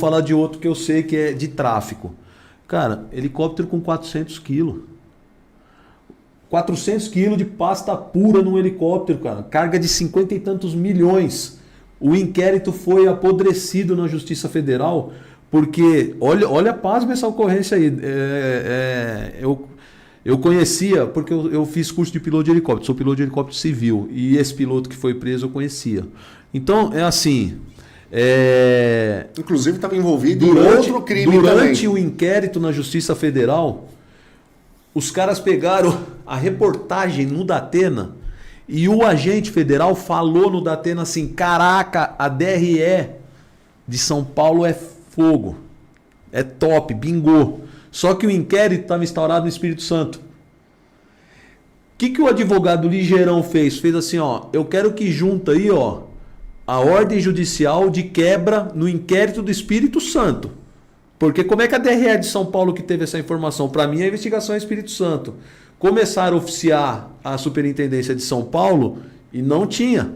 falar de outro que eu sei que é de tráfico. Cara, helicóptero com 400 quilos. 400 quilos de pasta pura num helicóptero, cara. Carga de 50 e tantos milhões. O inquérito foi apodrecido na Justiça Federal, porque, olha, pasma essa ocorrência aí. Eu conhecia, porque eu fiz curso de piloto de helicóptero, sou piloto de helicóptero civil, e esse piloto que foi preso eu conhecia. Então, é assim... Inclusive estava envolvido em outro crime também. Durante o inquérito na Justiça Federal, os caras pegaram a reportagem no Datena e o agente federal falou no Datena assim: caraca, a DRE de São Paulo é fogo, é top, bingou. Só que o inquérito estava instaurado no Espírito Santo. O que o advogado ligeirão fez? Fez assim, ó, eu quero que junta aí, ó, a ordem judicial de quebra no inquérito do Espírito Santo. Porque como é que a DRE de São Paulo que teve essa informação? Para mim, a investigação é Espírito Santo. Começaram a oficiar a Superintendência de São Paulo e não tinha.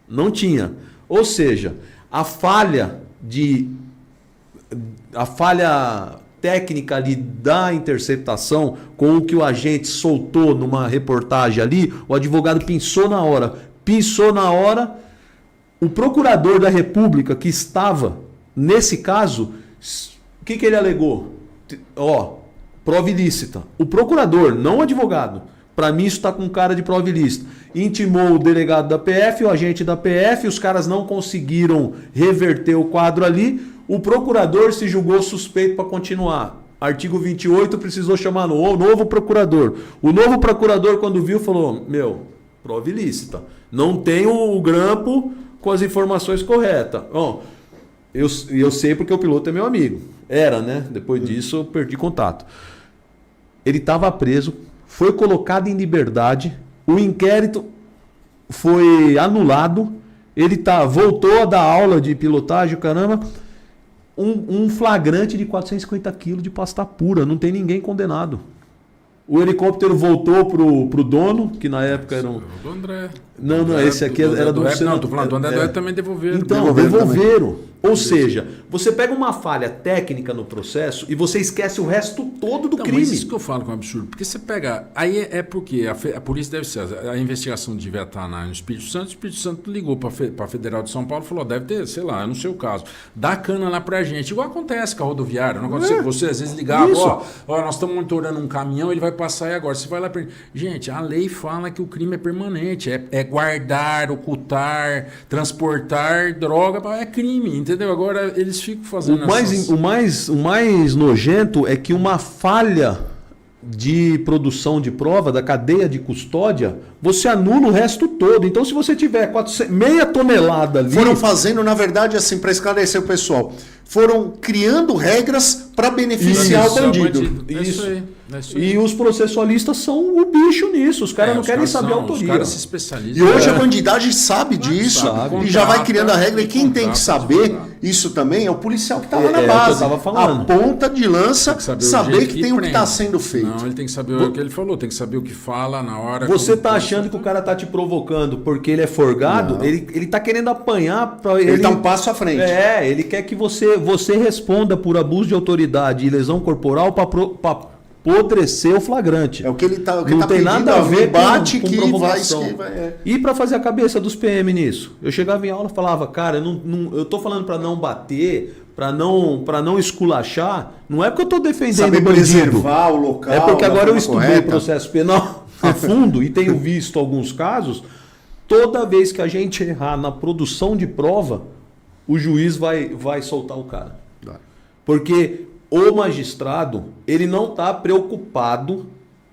Não tinha. Ou seja, a falha técnica ali da interceptação com o que o agente soltou numa reportagem ali, o advogado pensou na hora. O procurador da República que estava nesse caso, o que ele alegou? Prova ilícita. O procurador, não o advogado. Para mim isso está com cara de prova ilícita. Intimou o delegado da PF, o agente da PF, os caras não conseguiram reverter o quadro ali. O procurador se julgou suspeito para continuar. Artigo 28 precisou chamar o novo procurador. O novo procurador, quando viu, falou: prova ilícita. Não tem o grampo com as informações corretas. Bom, eu sei porque o piloto é meu amigo. Era, né? Depois disso eu perdi contato. Ele estava preso, foi colocado em liberdade, o inquérito foi anulado, ele voltou a dar aula de pilotagem, caramba. Um flagrante de 450 quilos de pasta pura, não tem ninguém condenado. O helicóptero voltou pro dono, que na época era um... Do André. Não, esse aqui era do... Não, tô falando do André também devolveram. Então, devolveram. Ou seja, você pega uma falha técnica no processo e você esquece o resto todo do crime. Mas isso que eu falo que é um absurdo. Porque você pega... Aí é porque a polícia deve ser... A investigação devia estar no Espírito Santo. O Espírito Santo ligou para a Federal de São Paulo e falou: deve ter, sei lá, eu não sei o caso. Dá cana lá pra gente. Igual acontece com a rodoviária. Não acontece que você às vezes ligava, nós estamos monitorando um caminhão, ele vai passar aí agora. Você vai lá... Gente, a lei fala que o crime é permanente. É guardar, ocultar, transportar droga. É crime, entendeu? Agora eles ficam fazendo o mais nojento é que uma falha de produção de prova da cadeia de custódia, você anula o resto todo. Então, se você tiver meia tonelada ali... Foram fazendo, na verdade, assim, para esclarecer o pessoal, foram criando regras para beneficiar o bandido. Isso. E os processualistas são o bicho nisso. Os caras não querem saber a autoria. Os caras se especializam. E hoje a bandidagem sabe disso e já vai criando a regra. E quem tem que saber isso também é o policial que está lá na base. A ponta de lança, saber que tem o que está sendo feito. Não, ele tem que saber o que ele falou, tem que saber o que fala na hora. Você está achando que o cara está te provocando porque ele é forgado? Ele está querendo apanhar para ele. Ele está um passo à frente. Ele quer que você responda por abuso de autoridade e lesão corporal para apodrecer o flagrante. É o que ele está não tem nada a ver com que provocação. E para fazer a cabeça dos PM nisso? Eu chegava em aula e falava: cara, eu tô falando para não bater, para não esculachar, não é porque eu tô defendendo o bandido. Preservar o local. É porque agora eu estudei processo penal a fundo e tenho visto alguns casos. Toda vez que a gente errar na produção de prova, o juiz vai soltar o cara. Porque o magistrado, ele não está preocupado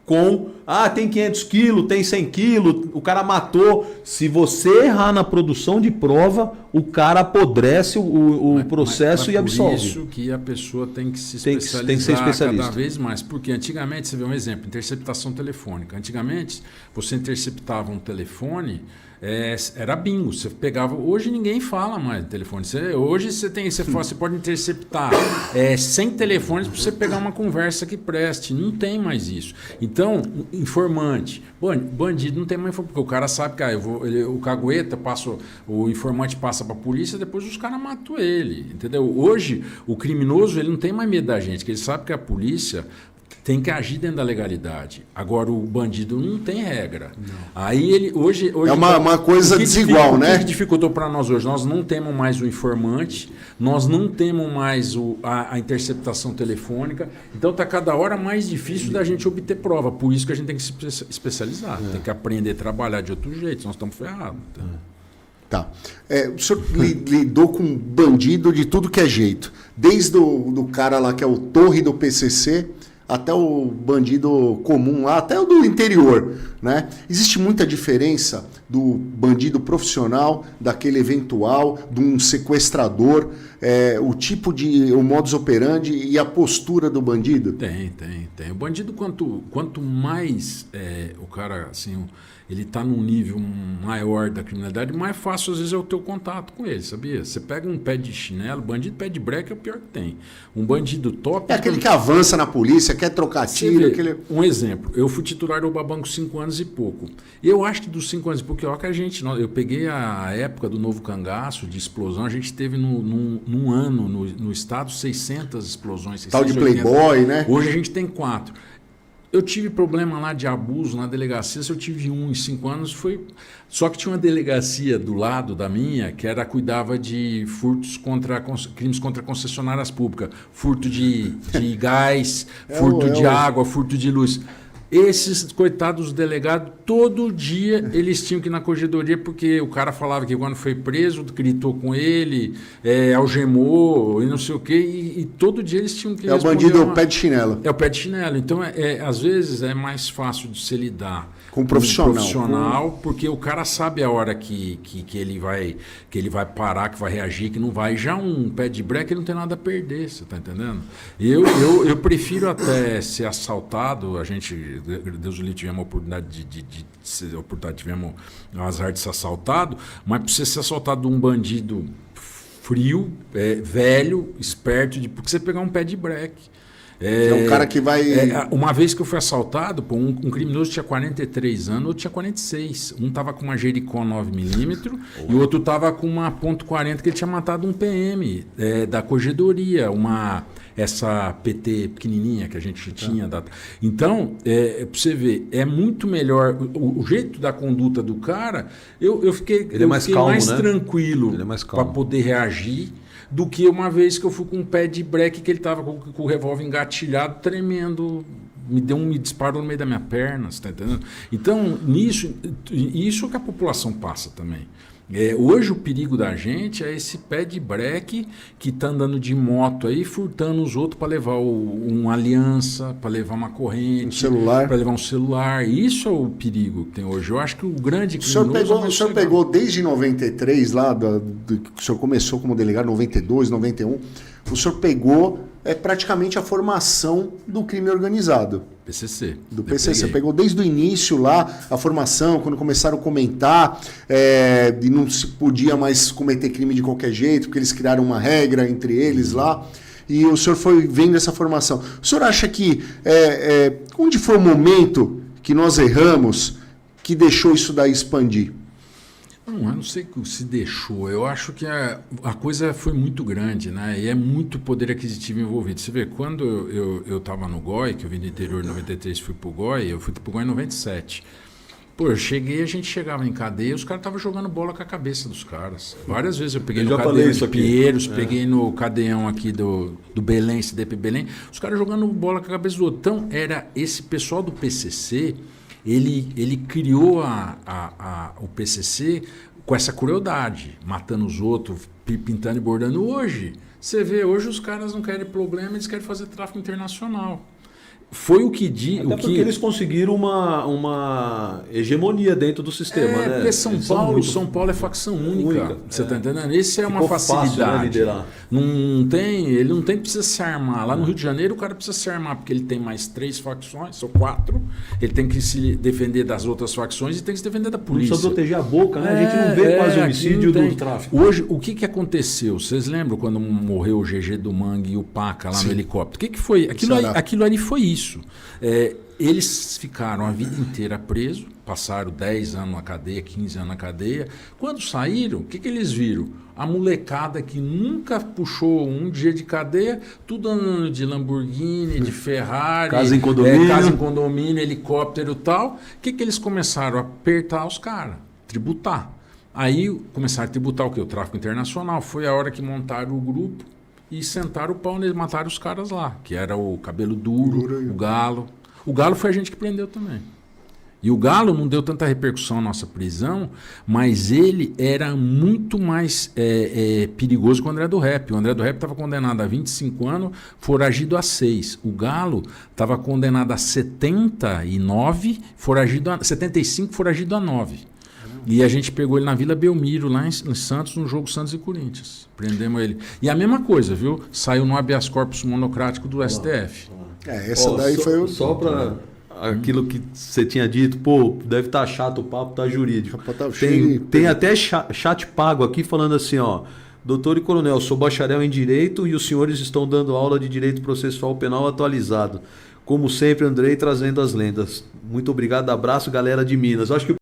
com... tem 500 quilos, tem 100 quilos, o cara matou. Se você errar na produção de prova, o cara apodrece o processo e absolve. Por isso que a pessoa tem que se especializar tem que ser especialista cada vez mais. Porque antigamente, você vê um exemplo, interceptação telefônica. Antigamente, você interceptava um telefone... era bingo. Você pegava. Hoje ninguém fala mais no telefone. Hoje você pode interceptar 100 telefones para você pegar uma conversa que preste. Não tem mais isso. Então, informante. Bandido não tem mais informação, porque o cara sabe que o cagueta o informante passa para a polícia, depois os caras matam ele. Entendeu? Hoje, o criminoso ele não tem mais medo da gente, porque ele sabe que a polícia tem que agir dentro da legalidade. Agora, o bandido não tem regra. Não. Aí hoje é uma coisa desigual, né? O que dificultou para nós hoje? Nós não temos mais o informante, nós não temos mais a interceptação telefônica. Então, está cada hora mais difícil da gente obter prova. Por isso que a gente tem que se especializar. Tem que aprender a trabalhar de outro jeito, nós estamos ferrados. Tá. O senhor lidou com bandido de tudo que é jeito. Desde do cara lá que é o Torre do PCC... até o bandido comum lá, até o do interior, né? Existe muita diferença do bandido profissional, daquele eventual, de um sequestrador, o modus operandi e a postura do bandido? Tem. O bandido, quanto mais o cara, assim, ele está num nível maior da criminalidade, mais fácil às vezes é o teu contato com ele, sabia? Você pega um pé de chinelo, bandido pé de breque é o pior que tem. Um bandido top... É aquele que avança na polícia, quer trocar tiro... Um exemplo, eu fui titular do Ubabanco 5 anos e pouco. Eu acho que dos 5 anos e pouco, eu peguei a época do novo cangaço, de explosão, a gente teve num ano no estado 600 explosões. 680. Tal de Playboy, né? Hoje a gente tem 4. Eu tive problema lá de abuso na delegacia, se eu tive 1 em 5 anos, só que tinha uma delegacia do lado da minha que cuidava de furtos crimes contra concessionárias públicas, furto de gás, furto de água, furto de luz. Esses coitados delegados, todo dia eles tinham que ir na corregedoria, porque o cara falava que quando foi preso, gritou com ele, algemou e não sei o quê, e todo dia eles tinham que o bandido pé de chinelo. É o pé de chinelo. Então, às vezes, é mais fácil de se lidar com um profissional, porque o cara sabe a hora que ele vai parar, que vai reagir, que não vai. Já um pé de breque, ele não tem nada a perder, você está entendendo? Eu prefiro até ser assaltado, Deus o livre, tivemos a oportunidade tivemos o azar de ser assaltado, mas para você ser assaltado de um bandido frio, velho, esperto, porque você pegar um pé de breque. É um cara que vai... Uma vez que eu fui assaltado, um criminoso tinha 43 anos, outro tinha 46. Um estava com uma Jericó 9mm e o outro estava com uma .40 que ele tinha matado um PM da corregedoria, essa PT pequenininha que a gente tinha. Então, para você ver, é muito melhor o jeito da conduta do cara. Eu fiquei mais tranquilo para poder reagir do que uma vez que eu fui com um pé de breque que ele estava com o revólver engatilhado, tremendo, me disparou no meio da minha perna, você está entendendo? Então, isso que a população passa também. Hoje o perigo da gente é esse pé de breque que está andando de moto aí, furtando os outros para levar uma aliança, para levar uma corrente, para levar um celular. Isso é o perigo que tem hoje. Eu acho que o grande criminoso... O senhor pegou desde 93, lá, que o senhor começou como delegado, 92, 91, o senhor pegou praticamente a formação do crime organizado. PCC. Do PCC. Pegou desde o início lá a formação, quando começaram a comentar e não se podia mais cometer crime de qualquer jeito, porque eles criaram uma regra entre eles lá. E o senhor foi vendo essa formação. O senhor acha que onde foi o momento que nós erramos que deixou isso daí expandir? Eu não sei se deixou. Eu acho que a coisa foi muito grande, né? E é muito poder aquisitivo envolvido. Você vê, quando eu estava no GOI, que eu vim do interior em 93 fui pro GOI, eu fui pro GOI em 97. Pô, a gente chegava em cadeia, os caras estavam jogando bola com a cabeça dos caras. Várias vezes eu peguei no cadeião de Pinheiros, peguei no cadeião aqui do Belém, CDP Belém, os caras jogando bola com a cabeça do outro. Então, era esse pessoal do PCC... Ele criou o PCC com essa crueldade, matando os outros, pintando e bordando. Hoje, você vê, hoje os caras não querem problema, eles querem fazer tráfico internacional. foi o que diz. Até porque eles conseguiram uma hegemonia dentro do sistema, né? Porque São Paulo é facção única. Única, Você tá entendendo? Isso é uma Ficou fácil, né, facilidade. liderar. Ele não tem que precisar se armar. Lá no Rio de Janeiro o cara precisa se armar, porque ele tem mais 3 facções, ou 4. Ele tem que se defender das outras facções e tem que se defender da polícia. Precisa proteger a boca, né? A gente não vê quase o homicídio do tráfico. Hoje, o que aconteceu? Vocês lembram quando morreu o GG do Mangue e o Paca lá no helicóptero? O que foi? Aquilo ali foi isso. Eles ficaram a vida inteira presos, passaram 10 anos na cadeia, 15 anos na cadeia. Quando saíram, o que eles viram? A molecada que nunca puxou um dia de cadeia, tudo andando de Lamborghini, de Ferrari, casa em condomínio, helicóptero e tal. O que eles começaram? A apertar os caras, tributar. Aí começaram a tributar o quê? O tráfico internacional. Foi a hora que montaram o grupo e sentaram o pau neles, mataram os caras lá, que era o Cabelo Duro, o Galo. O Galo foi a gente que prendeu também. E o Galo não deu tanta repercussão na nossa prisão, mas ele era muito mais perigoso que o André do Rap. O André do Rap estava condenado a 25 anos, foragido a 6. O Galo estava condenado a 79, 75, foragido a 9. E a gente pegou ele na Vila Belmiro, lá em Santos, no jogo Santos e Corinthians. Prendemos ele. E a mesma coisa, viu? Saiu no habeas corpus monocrático do STF. Essa daí foi só para aquilo que você tinha dito, pô, deve estar chato o papo, tá jurídico. Tem até chat pago aqui falando assim, ó. Doutor e coronel, sou bacharel em Direito e os senhores estão dando aula de Direito Processual Penal atualizado. Como sempre, Andrei trazendo as lendas. Muito obrigado, abraço, galera de Minas. Acho que